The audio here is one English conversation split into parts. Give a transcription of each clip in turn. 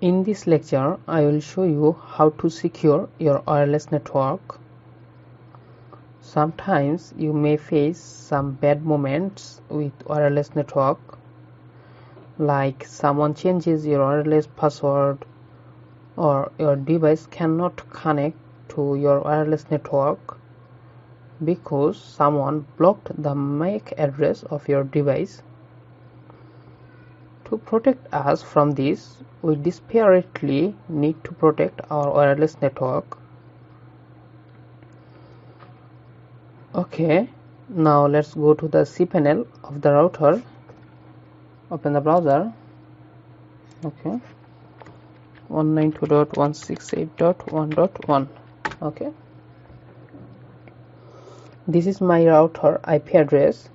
In this lecture, I will show you how to secure your wireless network. Sometimes you may face some bad moments with wireless network, like someone changes your wireless password or your device cannot connect to your wireless network because someone blocked the MAC address of your device. To protect us from this, we desperately need to protect our wireless network. Okay, now let's go to the cPanel of the router. Open the browser. Okay, 192.168.1.1. Okay, this is my router IP address.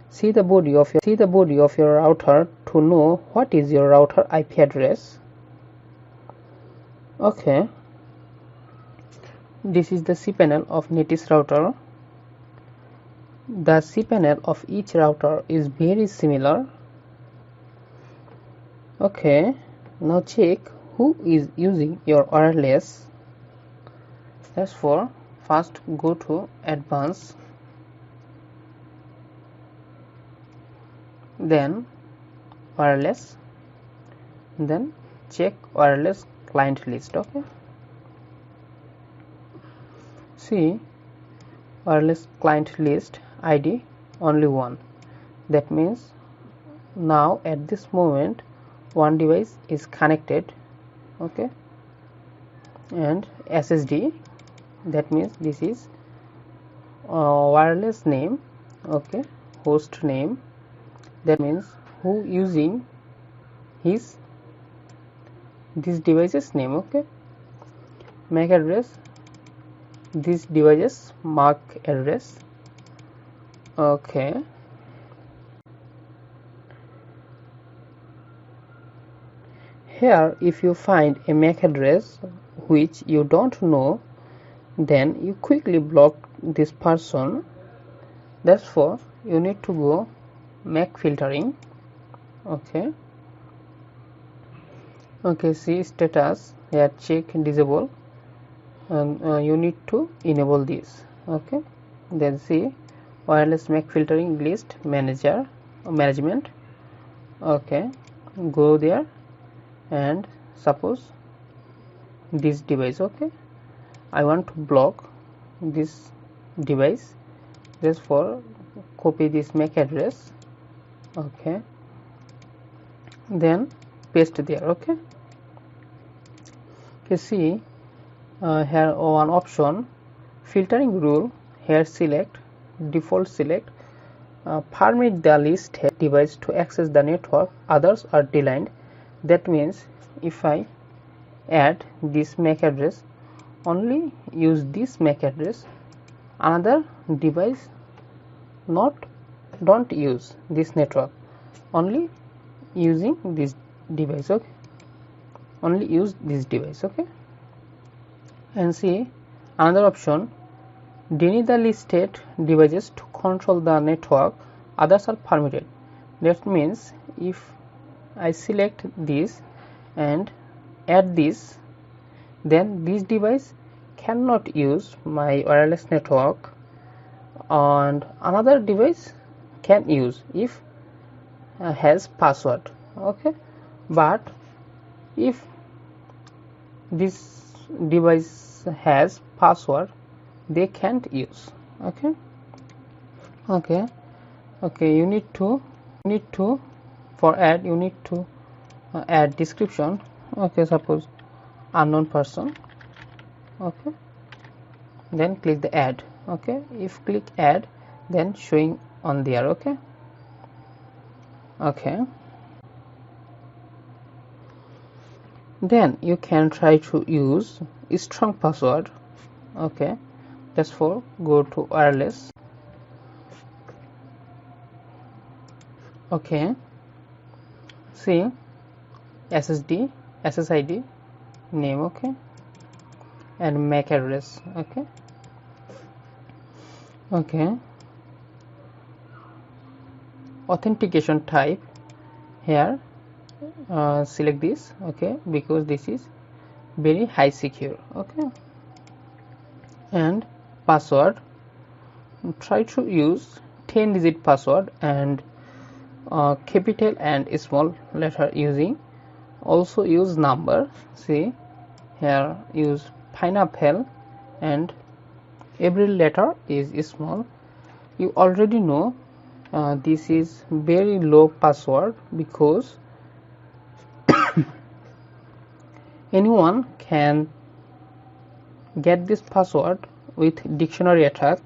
See the body of your router to know what is your router IP address. Okay, this is the cPanel of Netis router. The cPanel of each router is very similar. Okay, now check who is using your wireless. Therefore, first go to Advanced, then Wireless, then check wireless client list. Okay, see wireless client list ID only one. That means now at this moment one device is connected. Okay, and SSD, that means this is wireless name. Okay, host name, that means who using this device's name. Okay, MAC address, this device's MAC address. Okay, here if you find a MAC address which you don't know, then you quickly block this person. Therefore, you need to go MAC filtering. Okay, see status here, check disable, and you need to enable this. Okay, then see wireless MAC filtering list management. Okay, go there and suppose this device. Okay, I want to block this device, therefore copy this MAC address. Okay, then paste there. Okay, see here one option, filtering rule. Here select default, select permit the list device to access the network, others are denied. That means if I add this MAC address, only use this MAC address, another device don't use this network, only using this device. Okay, only use this device. Okay, and see another option, deny the listed devices to control the network, others are permitted. That means if I select this and add this, then this device cannot use my wireless network and another device can use if has password. Okay, but if this device has password, they can't use. Okay, you need to for add, you need to add description. Okay, suppose unknown person. Okay, then click the add. Okay, if click add, then showing on there. Okay, then you can try to use a strong password. Okay, therefore go to wireless. Okay, see SSID name. Okay, and MAC address. Okay, authentication type, here select this, okay, because this is very high secure, okay. And password, try to use 10-digit password and capital and small letter using. Also use number, see here, use pineapple and every letter is small. You already know this is very low password because anyone can get this password with dictionary attack,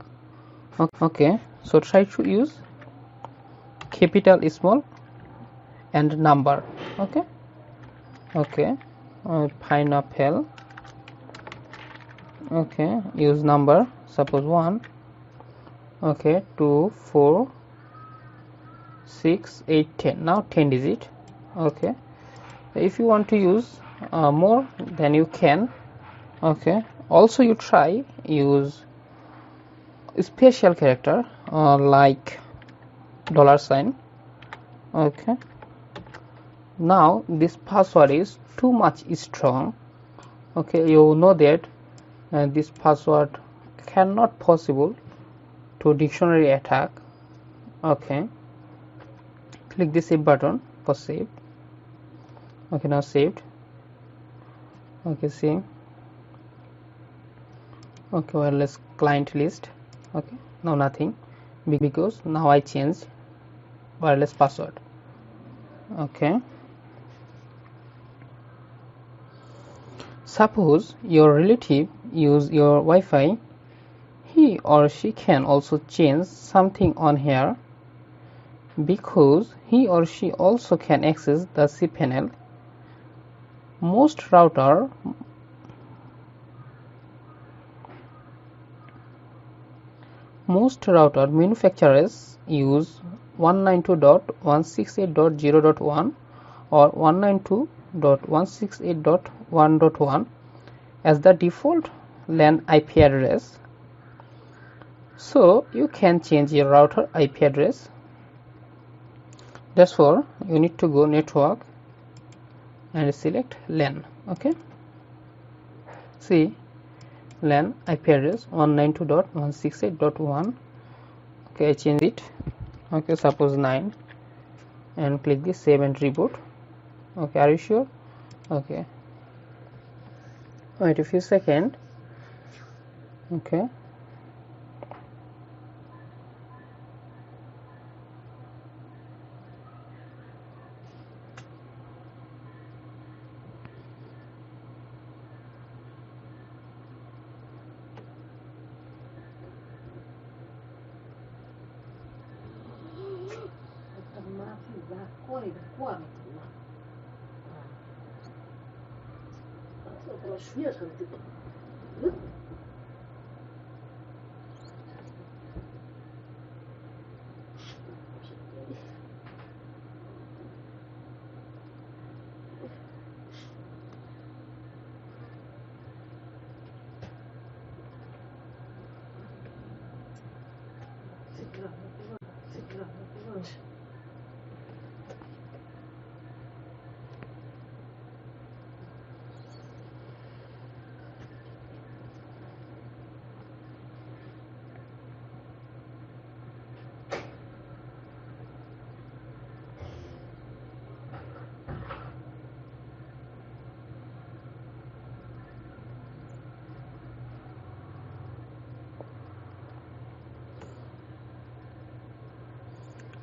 okay. So try to use capital, small and number, okay. Pineapple, okay, use number, suppose 1, okay, 2 4 6 8 10, now 10 digit, okay. If you want to use more, then you can, okay. Also you try use special character like $sign, okay. Now this password is too much strong, okay. You know that this password cannot possible to dictionary attack, okay. Click the save button for save, okay. Now saved, okay. See, okay, wireless client list, okay. Now nothing because now I changed wireless password, okay. Suppose your relative use your Wi-Fi, he or she can also change something on here because he or she also can access the cPanel. Most router manufacturers use 192.168.0.1 or 192.168.1.1 as the default LAN IP address. So you can change your router IP address. Therefore, you need to go network and select LAN, okay. See, LAN IP address 192.168.1, okay. I change it, okay, suppose 9, and click this save and reboot, okay. Are you sure? Okay, wait a few seconds, okay.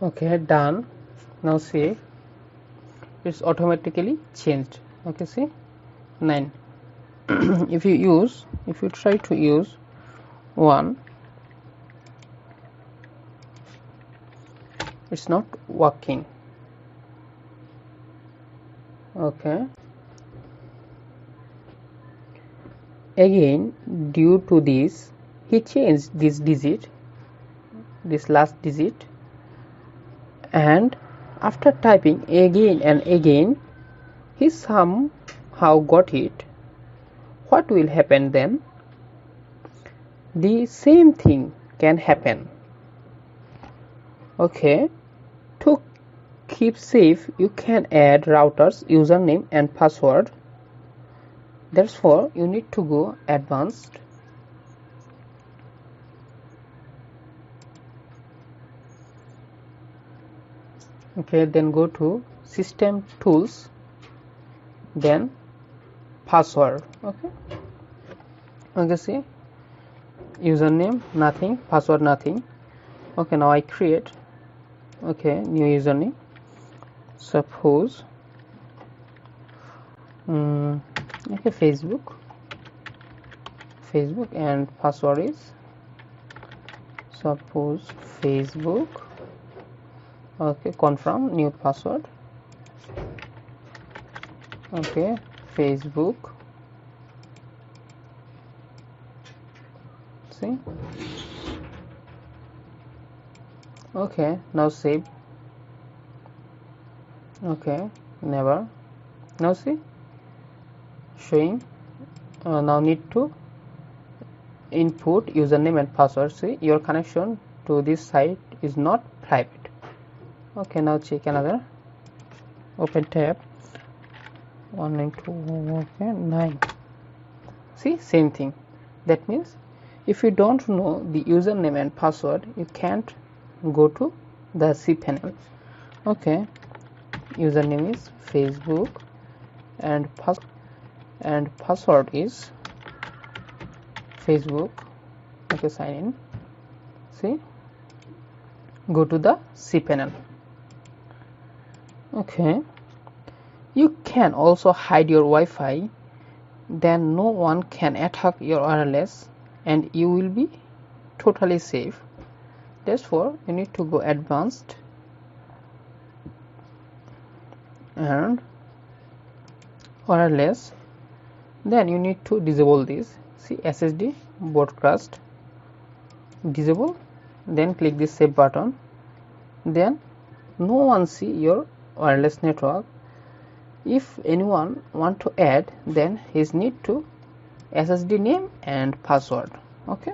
Okay, done. Now see, it's automatically changed, okay. See, 9. if you try to use 1, it's not working, okay. Again, due to this, he changed this digit, this last digit, and after typing again and again, he somehow got it. What will happen then? The same thing can happen, okay. To keep safe, you can add router's username and password. Therefore, you need to go advanced. Okay, then go to system tools, then password. Okay, see, username nothing, password nothing. Okay, now I create new username. Suppose Facebook, and password is suppose Facebook. Okay, confirm new password. Okay, Facebook. See, okay, now save. Okay, never. Now see, showing. Now need to input username and password. See, your connection to this site is not private. Okay, now check another. Open tab. 192. Okay, 9. See, same thing. That means if you don't know the username and password, you can't go to the cPanel. Okay, username is Facebook and password is Facebook. Okay, sign in. See, go to the cPanel. Okay, you can also hide your Wi-Fi, then no one can attack your wireless and you will be totally safe. Therefore, you need to go advanced and wireless. Then you need to disable this. See, SSD broadcast, disable. Then click this save button. Then no one see your wireless network. If anyone want to add, then he need to SSD name and password. Okay.